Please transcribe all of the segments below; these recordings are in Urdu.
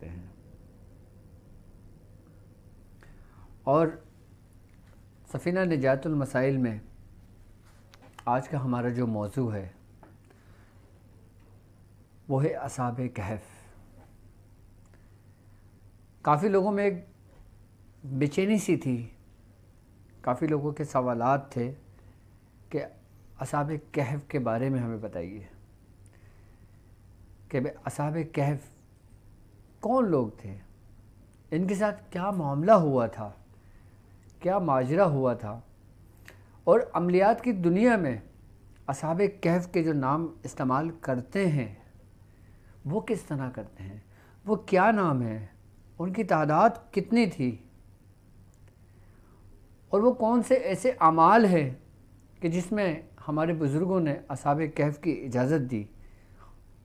سکتے ہیں۔ اور سفینہ نجات المسائل میں آج کا ہمارا جو موضوع ہے وہ ہے اصحاب کہف۔ کافی لوگوں میں ایک بے چینی سی تھی، کافی لوگوں کے سوالات تھے کہ اصحاب کہف کے بارے میں ہمیں بتائیے کہ اصحاب کہف کون لوگ تھے، ان کے ساتھ کیا معاملہ ہوا تھا، کیا ماجرا ہوا تھا، اور عملیات کی دنیا میں اصحاب کہف کے جو نام استعمال کرتے ہیں وہ کس طرح کرتے ہیں، وہ کیا نام ہے، ان کی تعداد کتنی تھی، اور وہ کون سے ایسے اعمال ہیں کہ جس میں ہمارے بزرگوں نے اصحاب کہف کی اجازت دی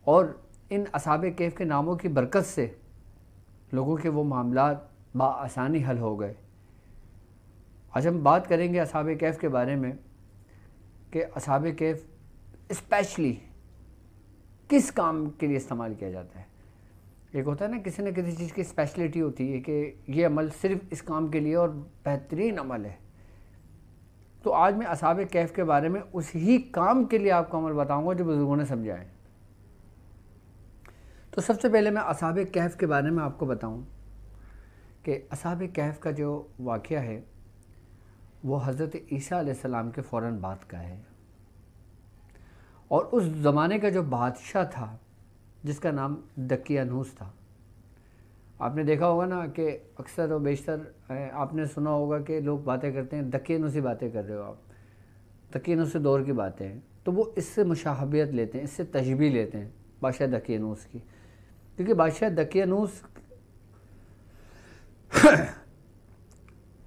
اور ان اصحاب کہف کے ناموں کی برکت سے لوگوں کے وہ معاملات بآسانی حل ہو گئے۔ آج ہم بات کریں گے اصحاب کہف کے بارے میں کہ اصحاب کہف اسپیشلی کس کام کے لیے استعمال کیا جاتا ہے۔ ایک ہوتا ہے نا کسی نہ کسی چیز کی اسپیشلٹی ہوتی ہے کہ یہ عمل صرف اس کام کے لیے اور بہترین عمل ہے، تو آج میں اصحاب کہف کے بارے میں اسی کام کے لیے آپ کو عمل بتاؤں گا جو بزرگوں نے سمجھا ہے۔ تو سب سے پہلے میں اصحاب کہف کے بارے میں آپ کو بتاؤں کہ اصحاب کہف کا جو واقعہ ہے وہ حضرت عیسیٰ علیہ السلام کے فوراً بعد کا ہے، اور اس زمانے کا جو بادشاہ تھا جس کا نام دقیانوس تھا۔ آپ نے دیکھا ہوگا نا کہ اکثر و بیشتر آپ نے سنا ہوگا کہ لوگ باتیں کرتے ہیں دقیانوسی باتیں کر رہے ہو آپ، دقیانوسی دور کی باتیں ہیں، تو وہ اس سے مشابہت لیتے ہیں، اس سے تشبیہ لیتے ہیں بادشاہ دقیانوس کی، کیونکہ بادشاہ دقیانوس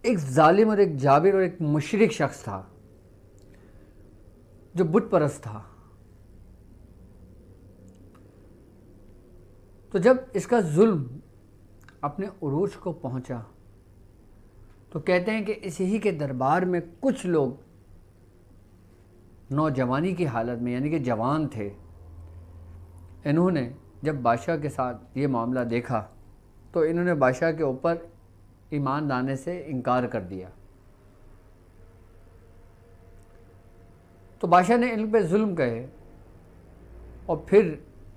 ایک ظالم اور ایک جابر اور ایک مشرک شخص تھا جو بت پرست تھا۔ تو جب اس کا ظلم اپنے عروج کو پہنچا تو کہتے ہیں کہ اسی کے دربار میں کچھ لوگ نوجوانی کی حالت میں یعنی کہ جوان تھے، انہوں نے جب بادشاہ کے ساتھ یہ معاملہ دیکھا تو انہوں نے بادشاہ کے اوپر ایمان لانے سے انکار کر دیا۔ تو بادشاہ نے ان پہ ظلم کہے اور پھر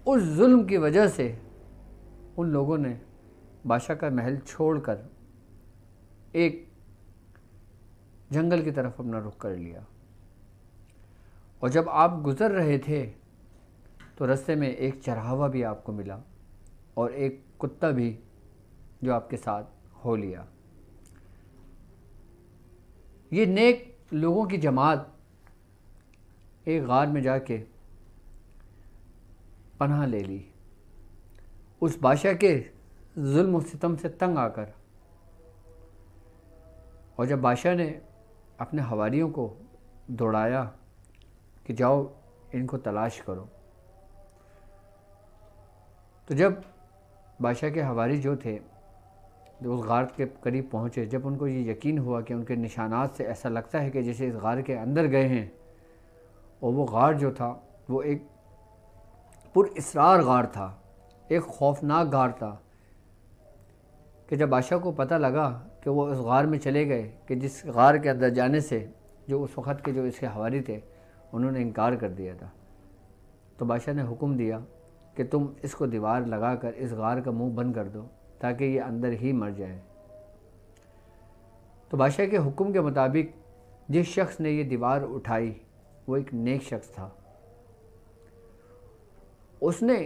اس ظلم کی وجہ سے ان لوگوں نے بادشاہ کا محل چھوڑ کر ایک جنگل کی طرف اپنا رخ کر لیا، اور جب آپ گزر رہے تھے تو رستے میں ایک چرواہا بھی آپ کو ملا اور ایک کتا بھی جو آپ کے ساتھ ہو لیا۔ یہ نیک لوگوں کی جماعت ایک غار میں جا کے پناہ لے لی اس بادشاہ کے ظلم و ستم سے تنگ آ کر، اور جب بادشاہ نے اپنے حواریوں کو دوڑایا کہ جاؤ ان کو تلاش کرو، تو جب بادشاہ کے حواری جو تھے جو اس غار کے قریب پہنچے، جب ان کو یہ یقین ہوا کہ ان کے نشانات سے ایسا لگتا ہے کہ جیسے اس غار کے اندر گئے ہیں، اور وہ غار جو تھا وہ ایک پر اسرار غار تھا، ایک خوفناک غار تھا، کہ جب بادشاہ کو پتہ لگا کہ وہ اس غار میں چلے گئے کہ جس غار کے اندر جانے سے جو اس وقت کے جو اس کے حواری تھے انہوں نے انکار کر دیا تھا، تو بادشاہ نے حکم دیا کہ تم اس کو دیوار لگا کر اس غار کا منہ بند کر دو تاکہ یہ اندر ہی مر جائے۔ تو بادشاہ کے حکم کے مطابق جس شخص نے یہ دیوار اٹھائی وہ ایک نیک شخص تھا، اس نے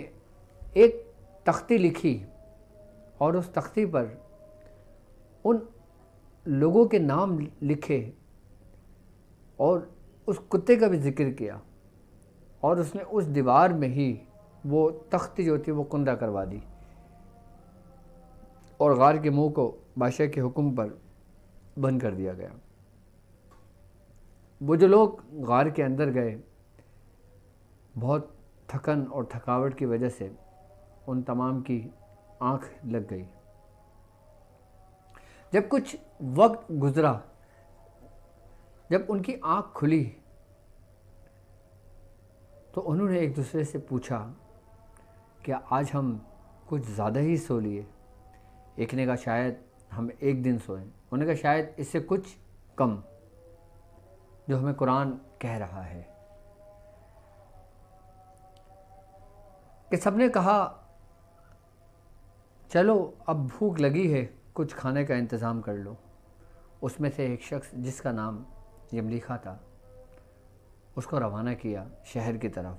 ایک تختی لکھی اور اس تختی پر ان لوگوں کے نام لکھے اور اس کتے کا بھی ذکر کیا، اور اس نے اس دیوار میں ہی وہ تختی جو تھی وہ کندہ کروا دی، اور غار کے منہ کو بادشاہ کے حکم پر بند کر دیا گیا۔ وہ جو لوگ غار کے اندر گئے بہت تھکن اور تھکاوٹ کی وجہ سے ان تمام کی آنکھ لگ گئی۔ جب کچھ وقت گزرا، جب ان کی آنکھ کھلی تو انہوں نے ایک دوسرے سے پوچھا کہ آج ہم کچھ زیادہ ہی سو لیے، ایک نے کہا شاید ہم ایک دن سوئیں، انہوں نے کہا شاید اس سے کچھ کم، جو ہمیں قرآن کہہ رہا ہے کہ سب نے کہا چلو اب بھوک لگی ہے، کچھ کھانے کا انتظام کر لو۔ اس میں سے ایک شخص جس کا نام یملیخا تھا، اس کو روانہ کیا شہر کی طرف۔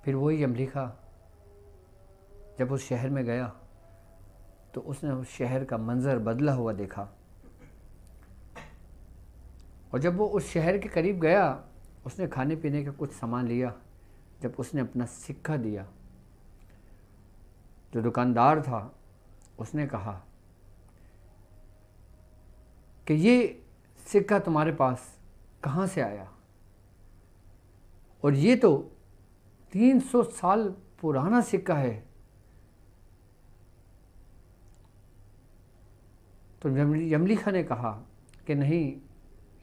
پھر وہی یملیخا جب اس شہر میں گیا تو اس نے اس شہر کا منظر بدلا ہوا دیکھا، اور جب وہ اس شہر کے قریب گیا اس نے کھانے پینے کا کچھ سامان لیا۔ جب اس نے اپنا سکہ دیا، جو دکاندار تھا اس نے کہا کہ یہ سکہ تمہارے پاس کہاں سے آیا؟ اور یہ تو 300 سال پرانا سکہ ہے۔ تو یملیخا نے کہا کہ نہیں،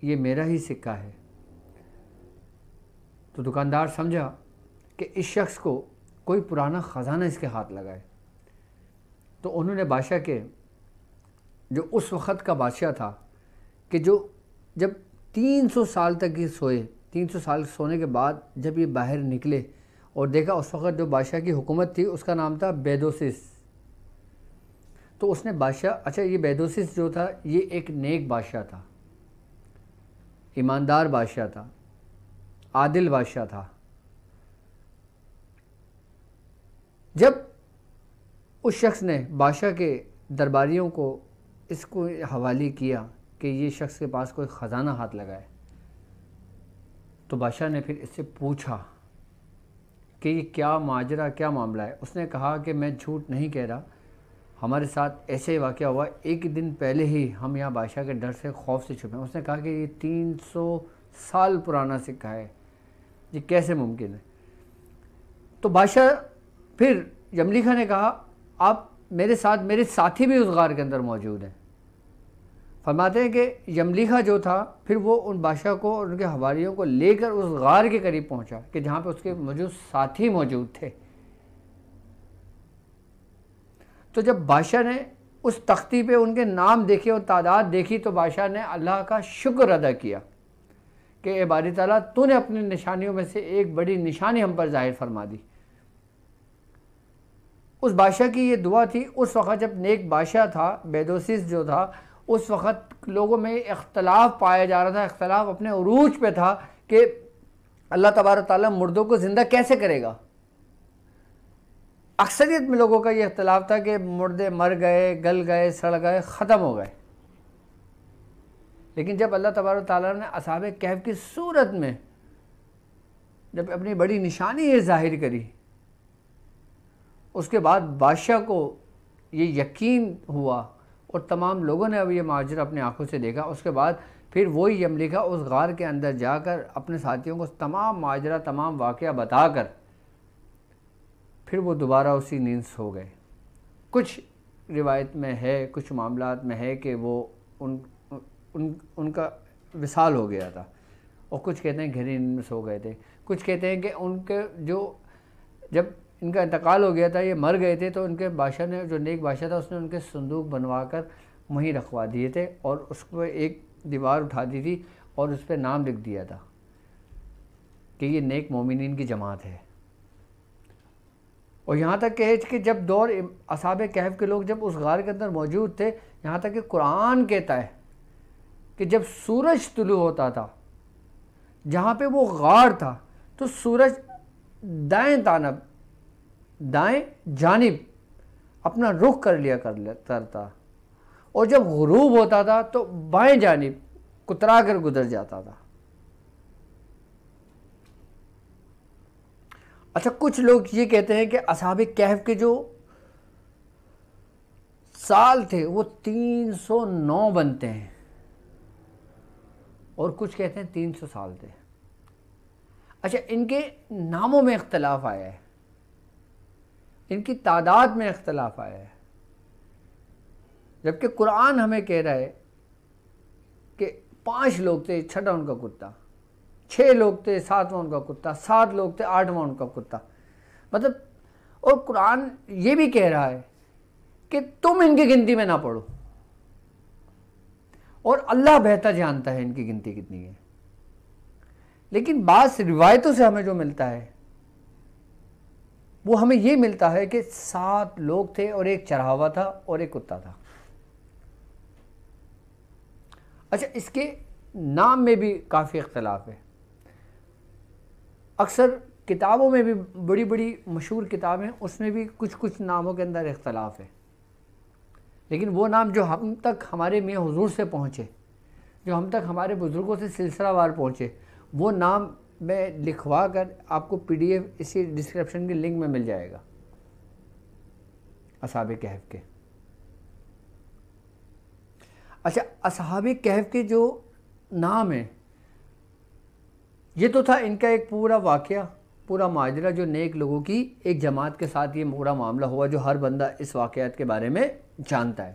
یہ میرا ہی سکہ ہے۔ تو دکاندار سمجھا کہ اس شخص کو کوئی پرانا خزانہ اس کے ہاتھ لگا ہے، تو انہوں نے بادشاہ کے، جو اس وقت کا بادشاہ تھا کہ جو جب 300 سال تک یہ سوئے، 300 سال سونے کے بعد جب یہ باہر نکلے اور دیکھا، اس وقت جو بادشاہ کی حکومت تھی اس کا نام تھا بیدوسس۔ تو اس نے بادشاہ، اچھا یہ بیدوسس جو تھا یہ ایک نیک بادشاہ تھا، ایماندار بادشاہ تھا، عادل بادشاہ تھا۔ جب اس شخص نے بادشاہ کے درباریوں کو اس کو حوالے کیا کہ یہ شخص کے پاس کوئی خزانہ ہاتھ لگا ہے، تو بادشاہ نے پھر اس سے پوچھا کہ یہ کیا ماجرا، کیا معاملہ ہے؟ اس نے کہا کہ میں جھوٹ نہیں کہہ رہا، ہمارے ساتھ ایسے ہی واقعہ ہوا، ایک دن پہلے ہی ہم یہاں بادشاہ کے ڈر سے، خوف سے چھپے ہیں۔ اس نے کہا کہ یہ 300 سال پرانا سکہ ہے، یہ کیسے ممکن ہے؟ تو بادشاہ، پھر یملیخا نے کہا آپ میرے ساتھ، میرے ساتھی بھی اس غار کے اندر موجود ہیں۔ فرماتے ہیں کہ یملیخا جو تھا پھر وہ ان بادشاہ کو اور ان کے حواریوں کو لے کر اس غار کے قریب پہنچا کہ جہاں پہ اس کے موجود ساتھی موجود تھے۔ تو جب بادشاہ نے اس تختی پہ ان کے نام دیکھے اور تعداد دیکھی تو بادشاہ نے اللہ کا شکر ادا کیا کہ اے باری تعالیٰ تو نے اپنی نشانیوں میں سے ایک بڑی نشانی ہم پر ظاہر فرما دی۔ اس بادشاہ کی یہ دعا تھی۔ اس وقت جب نیک بادشاہ تھا، بیدوسس جو تھا، اس وقت لوگوں میں اختلاف پایا جا رہا تھا، اختلاف اپنے عروج پہ تھا کہ اللہ تبارک تعالیٰ مردوں کو زندہ کیسے کرے گا۔ اکثریت میں لوگوں کا یہ اختلاف تھا کہ مردے مر گئے، گل گئے، سڑ گئے، ختم ہو گئے۔ لیکن جب اللہ تبارک تعالیٰ نے اصحاب کہف کی صورت میں جب اپنی بڑی نشانی یہ ظاہر کری، اس کے بعد بادشاہ کو یہ یقین ہوا اور تمام لوگوں نے اب یہ ماجرا اپنی آنکھوں سے دیکھا۔ اس کے بعد پھر وہی یملیخا اس غار کے اندر جا کر اپنے ساتھیوں کو تمام ماجرا، تمام واقعہ بتا کر پھر وہ دوبارہ اسی نیند سو گئے۔ کچھ روایت میں ہے، کچھ معاملات میں ہے کہ وہ ان کا وصال ہو گیا تھا، اور کچھ کہتے ہیں گہری نیند میں سو گئے تھے۔ کچھ کہتے ہیں کہ ان کے جب ان کا انتقال ہو گیا تھا، یہ مر گئے تھے، تو ان کے بادشاہ نے، جو نیک بادشاہ تھا، اس نے ان کے صندوق بنوا کر وہیں رکھوا دیے تھے، اور اس کو ایک دیوار اٹھا دی تھی اور اس پہ نام لکھ دیا تھا کہ یہ نیک مومنین کی جماعت ہے۔ اور یہاں تک کہ جب دور اصحاب کہف کے لوگ جب اس غار کے اندر موجود تھے، یہاں تک کہ قرآن کہتا ہے کہ جب سورج طلوع ہوتا تھا، جہاں پہ وہ غار تھا، تو سورج دائیں جانب اپنا رخ کر لیا کرتا، اور جب غروب ہوتا تھا تو بائیں جانب کترا کر گزر جاتا تھا۔ اچھا، کچھ لوگ یہ کہتے ہیں کہ اصحاب کہف کے جو سال تھے وہ 309 بنتے ہیں، اور کچھ کہتے ہیں 300 سال تھے۔ اچھا، ان کے ناموں میں اختلاف آیا ہے، ان کی تعداد میں اختلاف آیا ہے، جبکہ قرآن ہمیں کہہ رہا ہے کہ 5 لوگ تھے، 6واں ان کا کتا، 6 لوگ تھے، 7واں ان کا کتا، 7 لوگ تھے، 8واں ان کا کتا، مطلب، اور قرآن یہ بھی کہہ رہا ہے کہ تم ان کی گنتی میں نہ پڑھو، اور اللہ بہتر جانتا ہے ان کی گنتی کتنی ہے۔ لیکن بعض روایتوں سے ہمیں جو ملتا ہے وہ ہمیں یہ ملتا ہے کہ 7 لوگ تھے اور ایک چرواہا تھا اور ایک کتا تھا۔ اچھا، اس کے نام میں بھی کافی اختلاف ہے۔ اکثر کتابوں میں بھی بڑی بڑی مشہور کتابیں، اس میں بھی کچھ ناموں کے اندر اختلاف ہے، لیکن وہ نام جو ہم تک ہمارے میاں حضور سے پہنچے، جو ہم تک ہمارے بزرگوں سے سلسلہ وار پہنچے، وہ نام میں لکھوا کر آپ کو PDF اسی ڈسکرپشن کے لنک میں مل جائے گا، اصحاب کہف کے۔ اچھا، اصحاب کہف کے جو نام ہیں، یہ تو تھا ان کا ایک پورا واقعہ، پورا ماجرا، جو نیک لوگوں کی ایک جماعت کے ساتھ یہ پورا معاملہ ہوا، جو ہر بندہ اس واقعات کے بارے میں جانتا ہے۔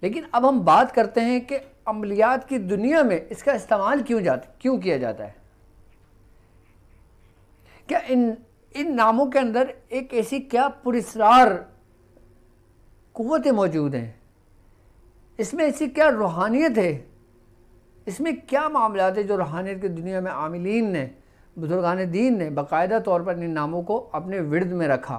لیکن اب ہم بات کرتے ہیں کہ عملیات کی دنیا میں اس کا استعمال کیوں کیا جاتا ہے؟ کیا ان ناموں کے اندر ایک ایسی کیا پراسرار قوتیں موجود ہیں؟ اس میں ایسی کیا روحانیت ہے؟ اس میں کیا معاملات ہیں جو روحانیت کی دنیا میں عاملین نے، بزرگان دین نے باقاعدہ طور پر ان ناموں کو اپنے ورد میں رکھا؟